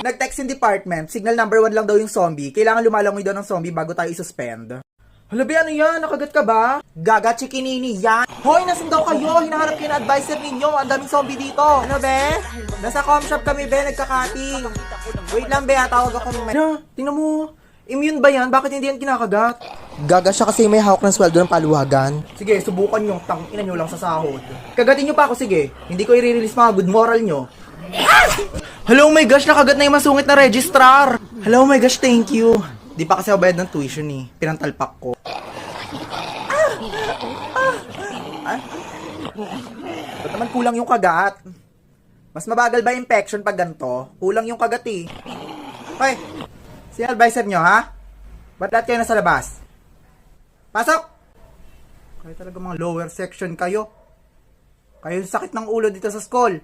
Nag-text yung department, signal number 1 lang daw yung zombie. Kailangan lumalangoy daw ng zombie bago tayo isuspend. Hala, be, ano yan? Nakagat ka ba? Gaga, chikinini yan. Hoy, nasan daw kayo? Hinaharap kayo na advisor ninyo. Ang daming zombie dito. Ano, be? Nasa com shop kami, be. Nagka-cutting. Wait lang, be. Tawag ako. Ano? Tingnan mo. Immune ba yan? Bakit hindi yan kinakagat? Gaga siya kasi may hawak ng sweldo ng paluwagan. Sige, subukan nyo. Tangina nyo lang sa sahod. Kagatin nyo pa ako, sige. Hindi ko i-release mga good moral nyo. Hello, my gosh, nakagat na yung masungit na registrar. Hello, my gosh, thank you. Di pa kasi ako bayad ng tuition eh. Pinantalpak ko. Ba't naman kulang yung kagat? Mas mabagal ba infection pag ganito? Kulang yung kagat eh. Hoy, sino advisor nyo ha? Ba't lahat kayo nasa labas? Pasok! Kayo talaga mga lower section kayo. Kayo yung sakit ng ulo dito sa school.